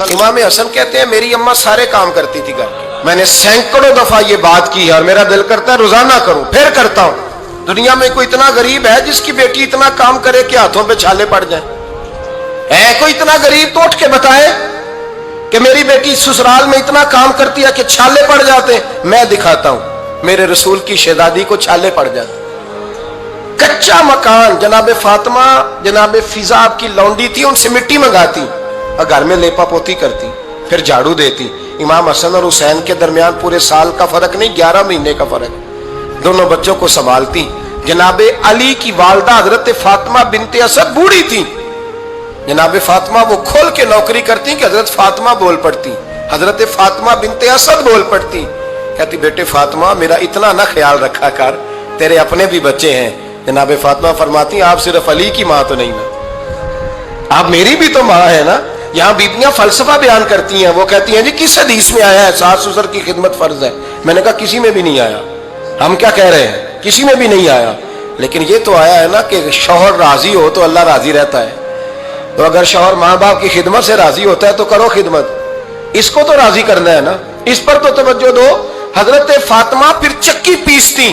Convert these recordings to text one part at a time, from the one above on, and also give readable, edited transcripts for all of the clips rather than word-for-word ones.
इमाम हसन कहते हैं मेरी अम्मा सारे काम करती थी घर के, मैंने सैकड़ों दफा ये बात की है और मेरा दिल करता है रोजाना करूं, फिर करता हूं। दुनिया में कोई इतना गरीब है जिसकी बेटी इतना काम करे कि हाथों पे छाले पड़ जाए? है कोई इतना गरीब तो उठ के बताए कि मेरी बेटी ससुराल में इतना काम करती है कि छाले पड़ जाते? मैं दिखाता हूं, मेरे रसूल की शहजादी को छाले पड़ जाते। कच्चा मकान, जनाबे फातिमा जनाबे फिजा की लौंडी थी, उनसे मिट्टी मंगाती और घर में लेपा पोती करती, फिर झाड़ू देती। इमाम हसन और हुसैन के दरमियान पूरे साल का फर्क नहीं, 11 महीने का फर्क। दोनों बच्चों को संभालती। जनाबे अली की वालदा हजरत फातिमा बिनते असद बूढ़ी थी। जनाबे फातिमा वो खोल के नौकरी करती कि हजरत फातिमा बोल पड़ती, हजरत फातिमा बिनते असद बोल पड़ती। कहती बेटे फातिमा मेरा इतना ना ख्याल रखा कर, तेरे अपने भी बच्चे हैं। जनाबे फातिमा फरमाती आप सिर्फ अली की माँ तो नहीं ना, आप मेरी भी तो माँ है ना। यहाँ बीबियां फलसफा बयान करती हैं, वो कहती हैं जी किस हदीस में आया है सास ससुर की खिदमत फर्ज है? मैंने कहा किसी में भी नहीं आया। हम क्या कह रहे हैं, किसी में भी नहीं आया, लेकिन ये तो आया है ना कि शौहर राजी हो तो अल्लाह राजी रहता है। तो अगर शौहर माँ बाप की खिदमत से राजी होता है तो करो खिदमत, इसको तो राजी करना है ना, इस पर तो तवज्जो दो। हजरत फातिमा फिर चक्की पीसती।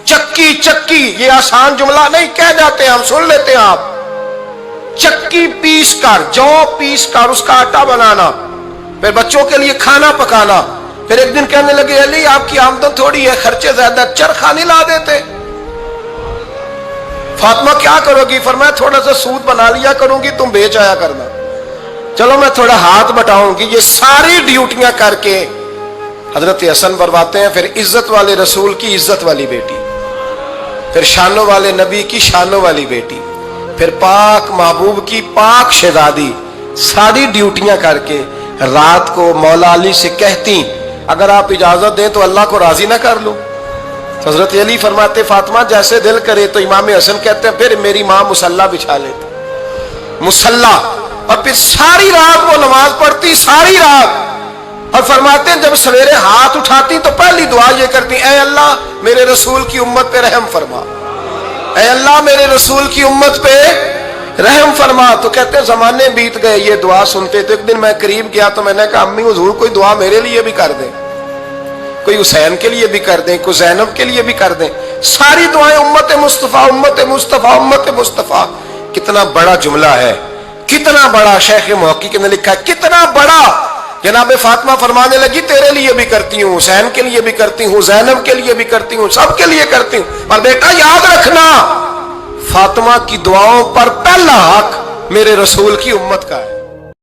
चक्की चक्की ये आसान जुमला नहीं, कह जाते हैं हम, सुन लेते हैं आप। चक्की पीस कर, जौ पीस कर उसका आटा बनाना, फिर बच्चों के लिए खाना पकाना। फिर एक दिन कहने लगे अली आपकी आमदन थोड़ी है, खर्चे ज्यादा, चरखा नहीं ला देते? फातिमा क्या करोगी? फरमाया थोड़ा सा सूद बना लिया करूंगी, तुम बेच आया करना। चलो मैं थोड़ा हाथ बटाऊंगी। ये सारी ड्यूटियां करके हजरत हसन बरवाते हैं। फिर इज्जत वाले रसूल की इज्जत वाली बेटी, फिर शानों वाले नबी की शानों वाली बेटी, फिर पाक महबूब की पाक शहजादी, सारी ड्यूटियां करके रात को मौला अली से कहती अगर आप इजाजत दें तो अल्लाह को राजी ना कर लो। हजरत अली फरमाते फातिमा जैसे दिल करे। तो इमाम हसन कहते हैं फिर मेरी माँ मुसल्ला बिछा लेती, मुसल्ला, और फिर सारी रात वो नमाज पढ़ती, सारी रात। और फरमाते हैं जब सवेरे हाथ उठाती तो पहली दुआ ये करती ऐ अल्लाह मेरे रसूल की उम्मत पे रहम फरमा, ऐ अल्लाह मेरे रसूल की उम्मत पे रहम फरमा। तो कहते हैं जमाने बीत गए ये दुआ सुनते। तो एक दिन मैं करीब गया तो मैंने कहा अम्मी हुजूर कोई दुआ मेरे लिए भी कर दें, कोई हुसैन के लिए भी कर दें, कोई ज़ैनब के लिए भी कर दें। सारी दुआएं उम्मत मुस्तफ़ा उम्मत मुस्तफ़ा उम्मत मुस्तफ़ा। कितना बड़ा जुमला है, कितना बड़ा। शेख मुहक्किक ने लिखा कितना बड़ा। जनाबे फातिमा फरमाने लगी तेरे लिए भी करती हूँ, हुसैन के लिए भी करती हूँ, ज़ैनब के लिए भी करती हूँ, सबके लिए करती हूँ। पर बेटा याद रखना फातिमा की दुआओं पर पहला हक मेरे रसूल की उम्मत का है।